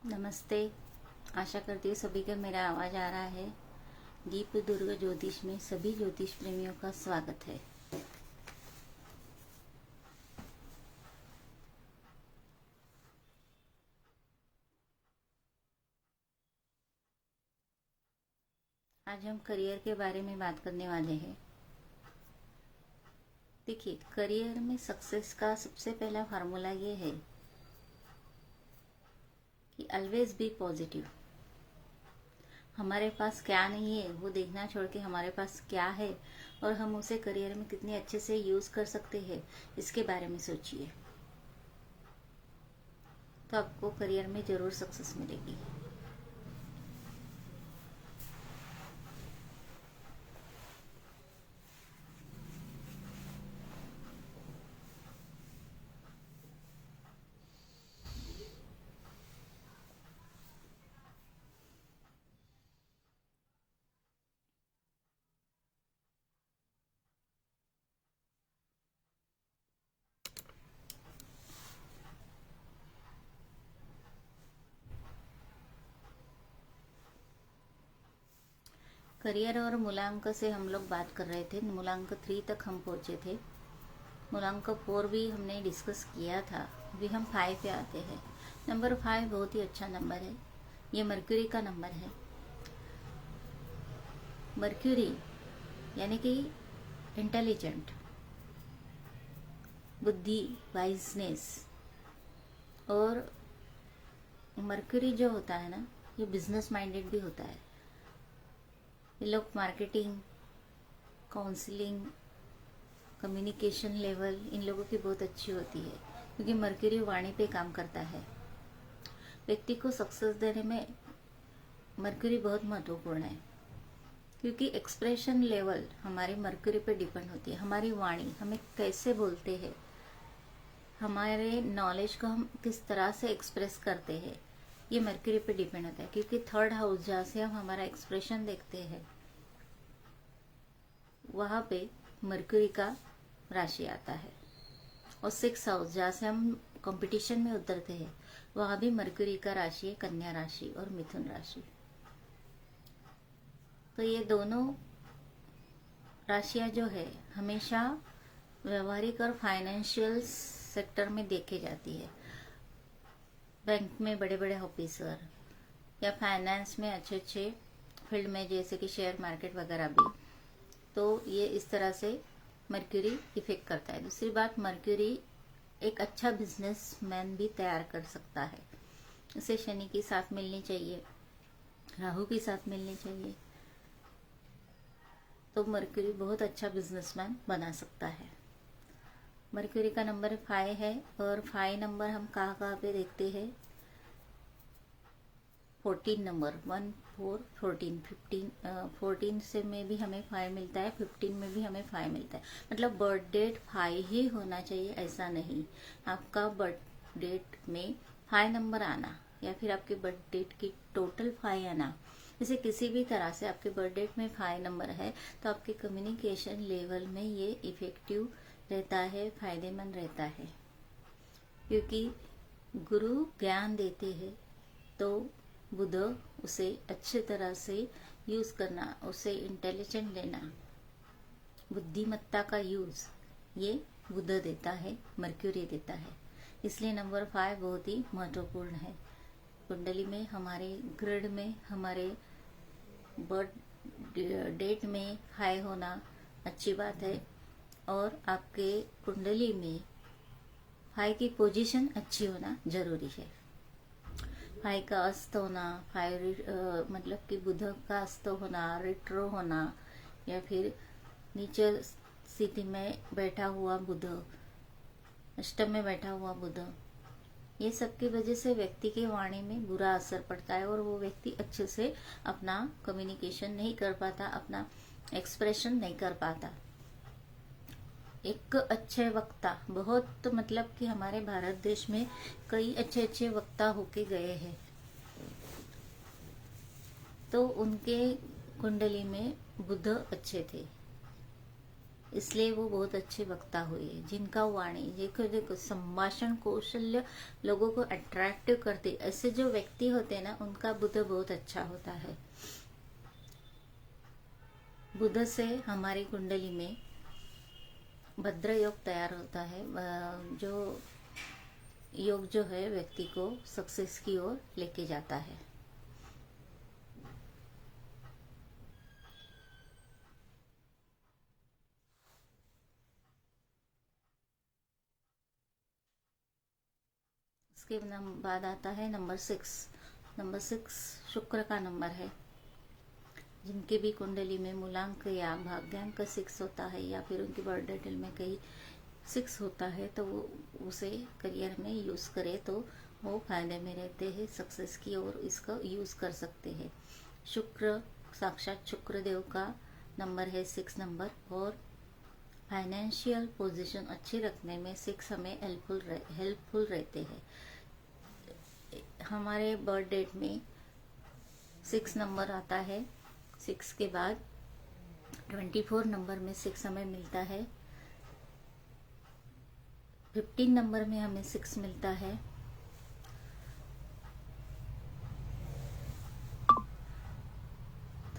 नमस्ते। आशा करती हूँ सभी का मेरा आवाज़ आ रहा है। दीप दुर्ग ज्योतिष में सभी ज्योतिष प्रेमियों का स्वागत है। आज हम करियर के बारे में बात करने वाले हैं। देखिए, करियर में सक्सेस का सबसे पहला फार्मूला ये है कि ऑलवेज बी पॉजिटिव। हमारे पास क्या नहीं है वो देखना छोड़ के हमारे पास क्या है और हम उसे करियर में कितने अच्छे से यूज़ कर सकते हैं, इसके बारे में सोचिए, तो आपको करियर में ज़रूर सक्सेस मिलेगी। करियर और मूलांक से हम लोग बात कर रहे थे। मूलांक 3 तक हम पहुंचे थे। मूलांक 4 भी हमने डिस्कस किया था। अभी हम 5 पे आते हैं। नंबर 5 बहुत ही अच्छा नंबर है। ये मर्क्यूरी का नंबर है। मर्क्यूरी यानी कि इंटेलिजेंट, बुद्धि, वाइजनेस। और मर्क्यूरी जो होता है ना, ये बिजनेस माइंडेड भी होता है। ये लोग marketing, counselling, communication level in लोगों की बहुत अच्छी होती है, क्योंकि मर्क्यूरी वाणी पे काम करता है। व्यक्ति को सक्सेस देने में मर्क्यूरी बहुत महत्वपूर्ण है, क्योंकि एक्सप्रेशन लेवल हमारी मर्क्यूरी पे डिपेंड होती है। हमारी वाणी, हमें कैसे बोलते हैं, हमारे नॉलेज को हम किस तरह से एक्सप्रेस करते हैं, ये मर्क्यूरी पे डिपेंड होता है। क्योंकि 3rd हाउस जहाँ से हम हमारा एक्सप्रेशन देखते हैं, वहाँ पे मर्क्यूरी का राशि आता है। और 6th हाउस जहाँ से हम कंपटीशन में उतरते हैं, वहाँ भी मर्क्यूरी का राशि है, कन्या राशि और मिथुन राशि। तो ये दोनों राशियां जो है हमेशा व्यवहारिक और फाइनेंशियल सेक्टर में देखे जाती है। बैंक में बड़े बड़े ऑफिसर या फाइनेंस में अच्छे अच्छे फील्ड में, जैसे कि शेयर मार्केट वगैरह भी, तो ये इस तरह से मर्क्यूरी इफेक्ट करता है। दूसरी बात, मर्क्यूरी एक अच्छा बिजनेसमैन भी तैयार कर सकता है। उसे शनि की साथ मिलनी चाहिए, राहु की साथ मिलनी चाहिए, तो मर्क्यूरी बहुत अच्छा बिजनेसमैन बना सकता है। मर्क्यूरी का नंबर 5 है। और 5 नंबर हम कहाँ कहाँ पे देखते हैं? 14 नंबर, 1 4 14 15, 14 से में भी हमें 5 मिलता है, 15 में भी हमें 5 मिलता है। मतलब बर्थ डेट 5 ही होना चाहिए ऐसा नहीं। आपका बर्थ डेट में 5 नंबर आना या फिर आपके बर्थ डेट की टोटल 5 आना, जैसे किसी भी तरह से आपके बर्थ डेट में 5 नंबर है, तो आपके कम्युनिकेशन लेवल में ये इफेक्टिव रहता है, फायदेमंद रहता है। क्योंकि गुरु ज्ञान देते हैं, तो बुध उसे अच्छे तरह से यूज करना, उसे इंटेलिजेंट लेना, बुद्धिमत्ता का यूज, ये बुध देता है, मर्क्यूरी देता है। इसलिए नंबर 5 बहुत ही महत्वपूर्ण है। कुंडली में, हमारे ग्रिड में, हमारे बर्थ डेट में 5 होना अच्छी बात है। और आपके कुंडली में 5 की पोजीशन अच्छी होना जरूरी है। 5 का अस्त होना, 5 मतलब कि बुध का अस्त होना, रिट्रो होना, या फिर नीचे स्थिति में बैठा हुआ बुध, अष्टम में बैठा हुआ बुध, ये सब की वजह से व्यक्ति की वाणी में बुरा असर पड़ता है और वो व्यक्ति अच्छे से अपना कम्युनिकेशन नहीं कर पाता, अपना एक्सप्रेशन नहीं कर पाता। एक अच्छे वक्ता, बहुत मतलब कि हमारे भारत देश में कई अच्छे अच्छे वक्ता होके गए हैं, तो उनके कुंडली में बुध अच्छे थे। इसलिए वो बहुत अच्छे वक्ता हुए, जिनका वाणी देखो देखो संभाषण कौशल्य लोगों को अट्रैक्टिव करते। ऐसे जो व्यक्ति होते हैं ना, उनका बुध बहुत अच्छा होता है। बुध से हमारी कुंडली में भद्र योग तैयार होता है, जो योग जो है व्यक्ति को सक्सेस की ओर लेके जाता है। इसके बाद आता है नंबर 6। नंबर 6 शुक्र का नंबर है। जिनके भी कुंडली में मूलांक या भाग्यांक 6 होता है, या फिर उनकी बर्थ डिटेल में कहीं 6 होता है, तो वो उसे करियर में यूज़ करे तो वो फायदे में रहते हैं, सक्सेस की ओर इसका यूज़ कर सकते हैं। शुक्र साक्षात शुक्र देव का नंबर है 6 नंबर, और फाइनेंशियल पोजीशन अच्छी रखने में 6 हमें हेल्पफुल रहते हैं। हमारे बर्थ डेट में 6 नंबर आता है। 6 के बाद 24 नंबर में 6 हमें मिलता है। 15 नंबर में हमें 6 मिलता है।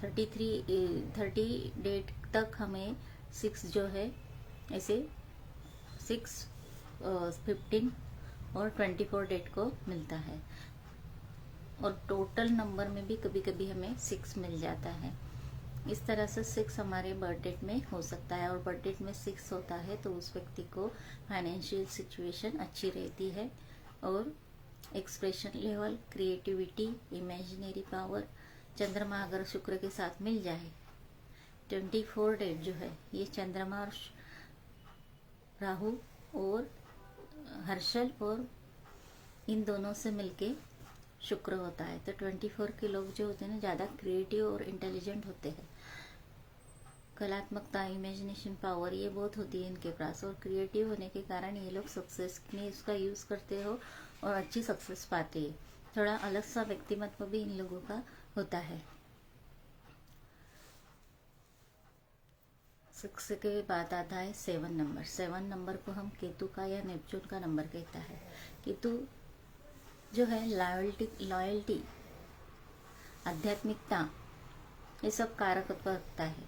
30 डेट तक हमें 6 जो है ऐसे 6, 15 और 24 डेट को मिलता है। और टोटल नंबर में भी कभी कभी हमें 6 मिल जाता है। इस तरह से 6 हमारे बर्थ डेट में हो सकता है, और बर्थ डेट में 6 होता है तो उस व्यक्ति को फाइनेंशियल सिचुएशन अच्छी रहती है, और expression level, creativity, imaginary power, चंद्रमा अगर शुक्र के साथ मिल जाए। 24 डेट जो है ये चंद्रमा और राहु और हर्षल और इन दोनों से मिलके शुक्र होता है। तो 24 के लोग जो होते हैं ना, ज़्यादा क्रिएटिव और इंटेलिजेंट होते हैं। कलात्मकता, इमेजिनेशन पावर ये बहुत होती है इनके पास, और क्रिएटिव होने के कारण ये लोग सक्सेस में इसका यूज़ करते हो और अच्छी सक्सेस पाते हैं। थोड़ा अलग सा व्यक्तिमत्व भी इन लोगों का होता है। 6 के बाद आता है 7 नंबर। 7 नंबर को हम केतु का या नेपच्यून का नंबर कहता है। केतु जो है लॉयल्टी, आध्यात्मिकता, ये सब कारकत्व रखता है।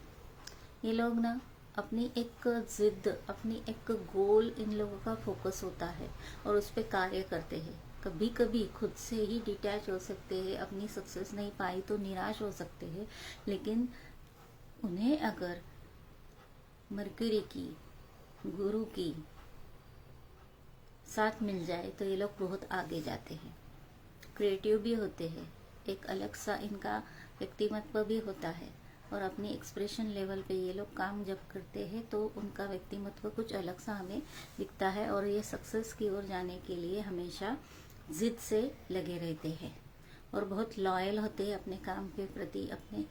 ये लोग ना अपनी एक जिद, अपनी एक गोल इन लोगों का फोकस होता है और उस पर कार्य करते हैं। कभी कभी खुद से ही डिटैच हो सकते हैं, अपनी सक्सेस नहीं पाई तो निराश हो सकते हैं, लेकिन उन्हें अगर मरकरी की, गुरु की साथ मिल जाए तो ये लोग बहुत आगे जाते हैं। क्रिएटिव भी होते हैं, एक अलग सा इनका व्यक्तिमत्व भी होता है, और अपनी एक्सप्रेशन लेवल पे ये लोग काम जब करते हैं तो उनका व्यक्तिमत्व कुछ अलग सा हमें दिखता है, और ये सक्सेस की ओर जाने के लिए हमेशा जिद से लगे रहते हैं और बहुत लॉयल होते हैं अपने काम के प्रति, अपने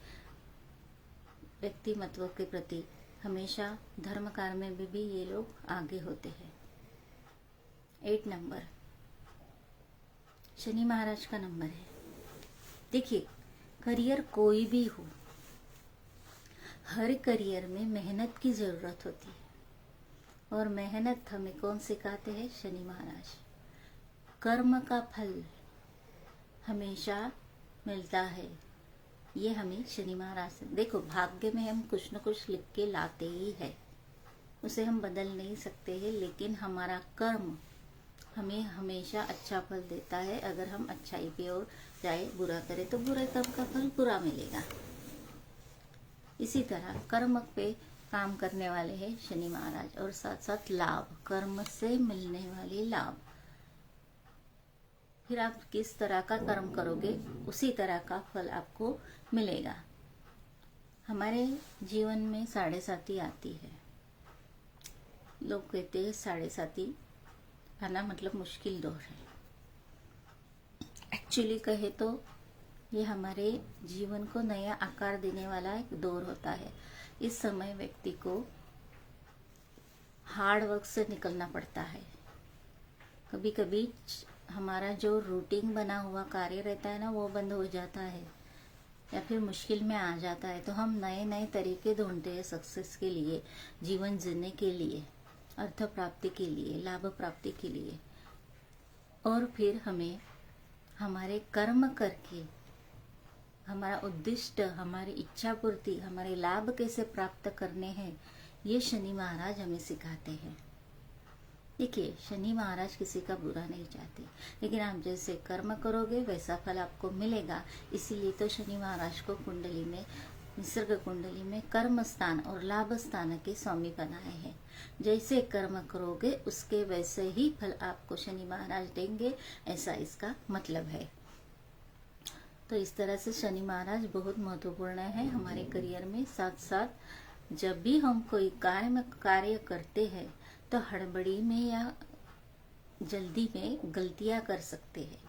व्यक्तिमत्व के प्रति। हमेशा धर्म कार्य में भी ये लोग आगे होते हैं। 8 नंबर शनि महाराज का नंबर है। देखिए, करियर कोई भी हो, हर करियर में मेहनत की जरूरत होती है, और मेहनत हमें कौन सिखाते हैं? शनि महाराज। कर्म का फल हमेशा मिलता है, ये हमें शनि महाराज से। देखो, भाग्य में हम कुछ न कुछ लिख के लाते ही है, उसे हम बदल नहीं सकते हैं, लेकिन हमारा कर्म हमें हमेशा अच्छा फल देता है। अगर हम अच्छाई पे और जाए, बुरा करे तो बुरे कर्म का फल बुरा मिलेगा। इसी तरह कर्म पे काम करने वाले हैं शनि महाराज, और साथ साथ लाभ, कर्म से मिलने वाले लाभ। फिर आप किस तरह का कर्म करोगे उसी तरह का फल आपको मिलेगा। हमारे जीवन में 7.5 आती है। लोग कहते हैं 7.5 आना मतलब मुश्किल दौर है। एक्चुअली कहे तो ये हमारे जीवन को नया आकार देने वाला एक दौर होता है। इस समय व्यक्ति को हार्ड वर्क से निकलना पड़ता है। कभी कभी हमारा जो रूटीन बना हुआ कार्य रहता है ना, वो बंद हो जाता है। या फिर मुश्किल में आ जाता है तो हम नए नए तरीके ढूंढते हैं सक्सेस के लिए, जीवन जीने के लिए, अर्थ प्राप्ति के लिए, लाभ प्राप्ति के लिए। और फिर हमें हमारे कर्म करके हमारा उद्दिष्ट, हमारी इच्छा पूर्ति, हमारे लाभ कैसे प्राप्त करने हैं, ये शनि महाराज हमें सिखाते हैं। देखिए, शनि महाराज किसी का बुरा नहीं चाहते, लेकिन आप जैसे कर्म करोगे वैसा फल आपको मिलेगा। इसीलिए तो शनि महाराज को कुंडली में, निसर्ग कुंडली में कर्म स्थान और लाभ स्थान के स्वामी बनाए हैं। जैसे कर्म करोगे उसके वैसे ही फल आपको शनि महाराज देंगे, ऐसा इसका मतलब है। तो इस तरह से शनि महाराज बहुत महत्वपूर्ण है हमारे करियर में। साथ साथ जब भी हम कोई कार्य करते हैं तो हड़बड़ी में या जल्दी में गलतियां कर सकते हैं।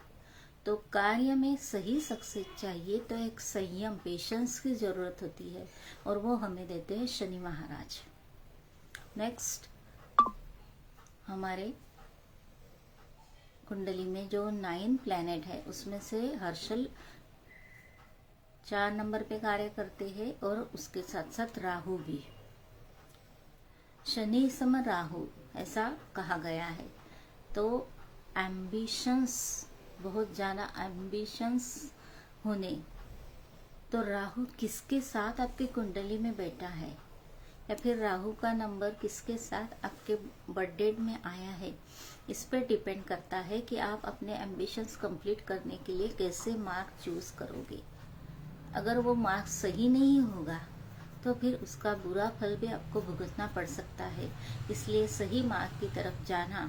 तो कार्य में सही सक्सेस चाहिए तो एक संयम, पेशेंस की जरूरत होती है, और वो हमें देते हैं शनि महाराज। नेक्स्ट, हमारे कुंडली में जो 9 प्लैनेट है उसमें से हर्षल 4 नंबर पे कार्य करते हैं, और उसके साथ साथ राहु भी। शनि सम राहु ऐसा कहा गया है। तो एम्बिशंस, बहुत ज्यादा एम्बिशंस होने, तो राहु किसके साथ आपके कुंडली में बैठा है, या फिर राहु का नंबर किसके साथ आपके बर्थडे में आया है, इस पर डिपेंड करता है कि आप अपने एम्बिशंस कंप्लीट करने के लिए कैसे मार्ग चूज करोगे। अगर वो मार्ग सही नहीं होगा तो फिर उसका बुरा फल भी आपको भुगतना पड़ सकता है। इसलिए सही मार्ग की तरफ जाना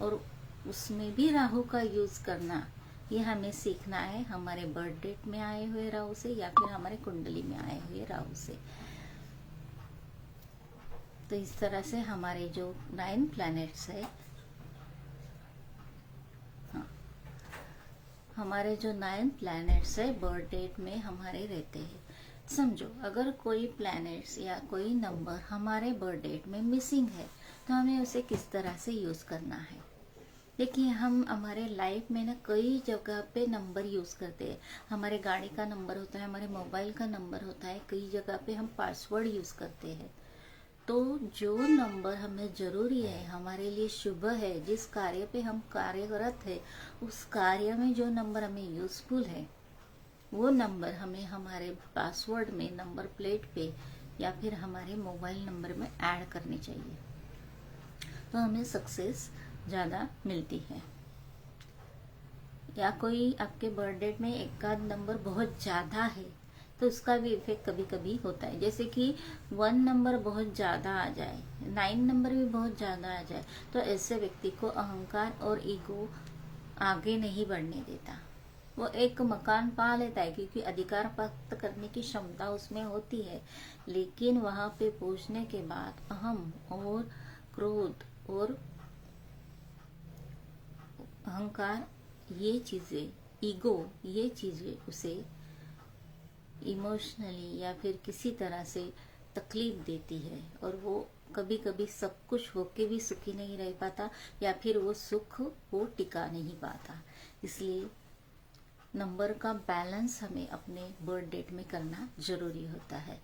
और उसमें भी राहु का यूज करना, ये हमें सीखना है हमारे बर्थ डेट में आए हुए राहु से या फिर हमारे कुंडली में आए हुए राहु से। तो इस तरह से हमारे जो 9 प्लैनेट्स है, हाँ, हमारे जो 9 प्लैनेट्स है बर्थ डेट में हमारे रहते हैं। समझो, अगर कोई प्लैनेट्स या कोई नंबर हमारे बर्थ डेट में मिसिंग है तो हमें उसे किस तरह से यूज करना है। देखिए, हम हमारे लाइफ में ना कई जगह पे नंबर यूज करते हैं। हमारे गाड़ी का नंबर होता है, हमारे मोबाइल का नंबर होता है, कई जगह पे हम पासवर्ड यूज करते हैं। तो जो नंबर हमें जरूरी है, हमारे लिए शुभ है, जिस कार्य पे हम कार्यरत है, उस कार्य में जो नंबर हमें यूजफुल है, वो नंबर हमें हमारे पासवर्ड में, नंबर प्लेट पे या फिर हमारे मोबाइल नंबर में ऐड करने चाहिए, तो हमें सक्सेस ज़्यादा मिलती है। या कोई आपके बर्थडे में एक आध नंबर बहुत ज़्यादा है तो उसका भी इफेक्ट कभी कभी होता है। जैसे कि 1 नंबर बहुत ज़्यादा आ जाए, 9 नंबर भी बहुत ज़्यादा आ जाए, तो ऐसे व्यक्ति को अहंकार और ईगो आगे नहीं बढ़ने देता। वो एक मकान पा लेता है क्योंकि अधिकार प्राप्त करने की क्षमता उसमें होती है, लेकिन वहां पे पहुंचने के बाद अहम और क्रोध और अहंकार, ये चीजें, ईगो, ये चीजें उसे इमोशनली या फिर किसी तरह से तकलीफ देती है, और वो कभी कभी सब कुछ होके भी सुखी नहीं रह पाता, या फिर वो सुख वो टिका नहीं पाता। इसलिए नंबर का बैलेंस हमें अपने बर्थ डेट में करना जरूरी होता है।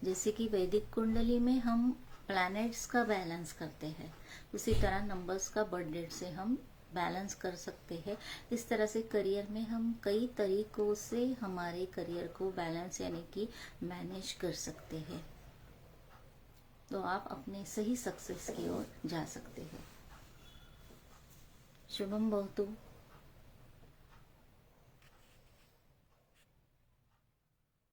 जैसे कि वैदिक कुंडली में हम प्लैनेट्स का बैलेंस करते हैं, उसी तरह नंबर्स का बर्थ डेट से हम बैलेंस कर सकते हैं। इस तरह से करियर में हम कई तरीकों से हमारे करियर को बैलेंस यानी कि मैनेज कर सकते हैं, तो आप अपने सही सक्सेस की ओर जा सकते हैं। शुभम भवतु।